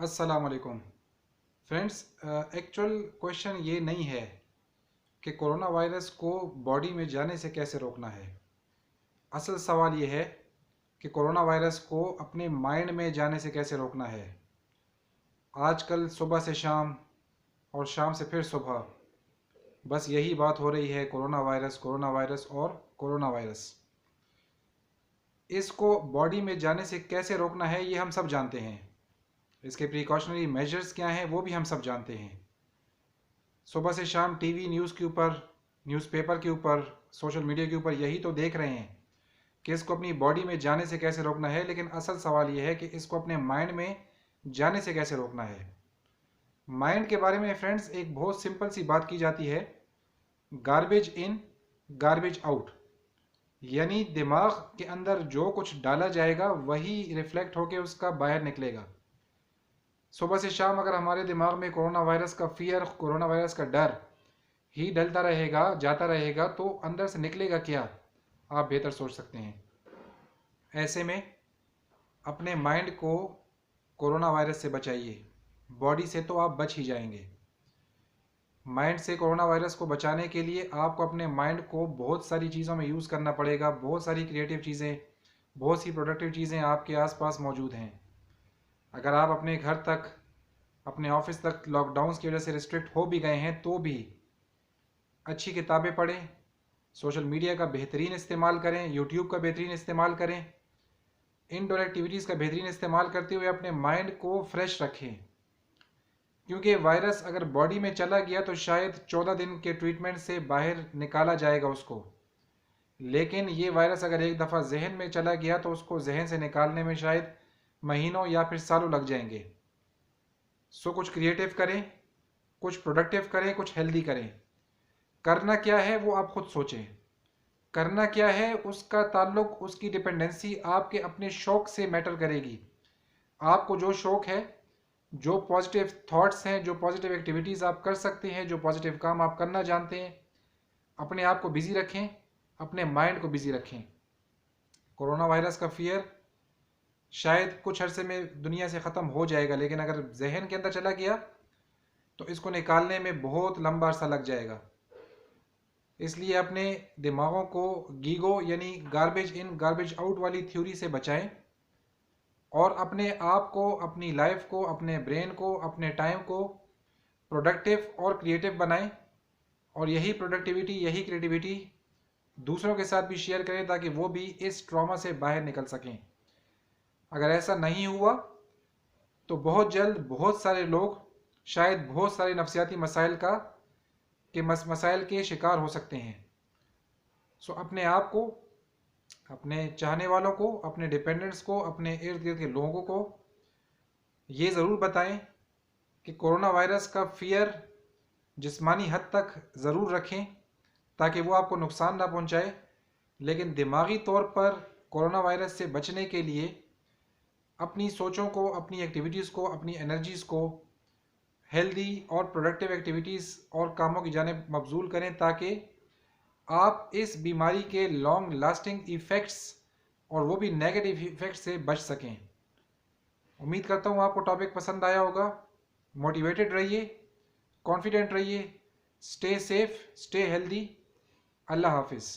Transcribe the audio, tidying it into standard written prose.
अस्सलाम वालेकुम friends. Actual question ये नहीं है कि कोरोना वायरस को बॉडी में जाने से कैसे रोकना है। असल सवाल ये है कि कोरोना वायरस को अपने माइंड में जाने से कैसे रोकना है। आजकल सुबह से शाम और शाम से फिर सुबह बस यही बात हो रही है, कोरोना वायरस और कोरोना वायरस। इसको बॉडी में जाने से कैसे रोकना है ये हम सब जानते हैं। इसके प्रिकॉशनरी मेजर्स क्या हैं वो भी हम सब जानते हैं। सुबह से शाम टीवी न्यूज़ के ऊपर, न्यूज़पेपर के ऊपर, सोशल मीडिया के ऊपर यही तो देख रहे हैं कि इसको अपनी बॉडी में जाने से कैसे रोकना है। लेकिन असल सवाल ये है कि इसको अपने माइंड में जाने से कैसे रोकना है। माइंड के बारे में फ्रेंड्स एक बहुत सिंपल सी बात की जाती है, गार्बेज इन गार्बेज आउट। यानी दिमाग के अंदर जो कुछ डाला जाएगा वही रिफ्लेक्ट होकर उसका बाहर निकलेगा। सुबह से शाम अगर हमारे दिमाग में कोरोना वायरस का फियर, कोरोना वायरस का डर ही डलता रहेगा, जाता रहेगा, तो अंदर से निकलेगा क्या, आप बेहतर सोच सकते हैं। ऐसे में अपने माइंड को कोरोना वायरस से बचाइए। बॉडी से तो आप बच ही जाएंगे। माइंड से कोरोना वायरस को बचाने के लिए आपको अपने माइंड को बहुत सारी चीज़ों में यूज़ करना पड़ेगा। बहुत सारी क्रिएटिव चीज़ें, बहुत सी प्रोडक्टिव चीज़ें आपके आसपास मौजूद हैं। अगर आप अपने घर तक, अपने ऑफिस तक लॉकडाउन की वजह से रिस्ट्रिक्ट हो भी गए हैं तो भी अच्छी किताबें पढ़ें, सोशल मीडिया का बेहतरीन इस्तेमाल करें, यूट्यूब का बेहतरीन इस्तेमाल करें, इनडोर एक्टिविटीज़ का बेहतरीन इस्तेमाल करते हुए अपने माइंड को फ्रेश रखें। क्योंकि वायरस अगर बॉडी में चला गया तो शायद 14 दिन के ट्रीटमेंट से बाहर निकाला जाएगा उसको। लेकिन ये वायरस अगर एक दफ़ा जहन में चला गया तो उसको जहन से निकालने में शायद महीनों या फिर सालों लग जाएंगे। सो कुछ क्रिएटिव करें, कुछ प्रोडक्टिव करें, कुछ हेल्दी करें। करना क्या है वो आप खुद सोचें। करना क्या है उसका ताल्लुक, उसकी डिपेंडेंसी आपके अपने शौक से मैटर करेगी। आपको जो शौक है, जो पॉजिटिव थॉट्स हैं, जो पॉजिटिव एक्टिविटीज़ आप कर सकते हैं, जो पॉजिटिव काम आप करना जानते हैं, अपने आप को बिज़ी रखें, अपने माइंड को बिज़ी रखें। कोरोना वायरस का फियर शायद कुछ अरसे में दुनिया से ख़त्म हो जाएगा, लेकिन अगर जहन के अंदर चला गया तो इसको निकालने में बहुत लंबा अरसा लग जाएगा। इसलिए अपने दिमागों को गीगो यानी गार्बेज इन गार्बेज आउट वाली थ्योरी से बचाएं और अपने आप को, अपनी लाइफ को, अपने ब्रेन को, अपने टाइम को प्रोडक्टिव और क्रिएटिव बनाएं। और यही प्रोडक्टिविटी, यही क्रिएटिविटी दूसरों के साथ भी शेयर करें ताकि वो भी इस ट्रॉमा से बाहर निकल सकें। अगर ऐसा नहीं हुआ तो बहुत जल्द बहुत सारे लोग शायद बहुत सारे नफसियाती मसाइल के शिकार हो सकते हैं। सो अपने आप को, अपने चाहने वालों को, अपने डिपेंडेंट्स को, अपने इर्द गिर्द के लोगों को ये ज़रूर बताएं कि कोरोना वायरस का फियर जिस्मानी हद तक ज़रूर रखें ताकि वो आपको नुकसान ना पहुंचाए। लेकिन दिमागी तौर पर कोरोना वायरस से बचने के लिए अपनी सोचों को, अपनी एक्टिविटीज़ को, अपनी एनर्जीज़ को हेल्दी और प्रोडक्टिव एक्टिविटीज़ और कामों की जानिब मबजूल करें ताकि आप इस बीमारी के लॉन्ग लास्टिंग इफ़ेक्ट्स और वो भी नेगेटिव इफ़ेक्ट्स से बच सकें। उम्मीद करता हूँ आपको टॉपिक पसंद आया होगा। मोटिवेटेड रहिए, कॉन्फिडेंट रहिए, स्टे सेफ, स्टे हेल्दी। अल्लाह हाफिज़।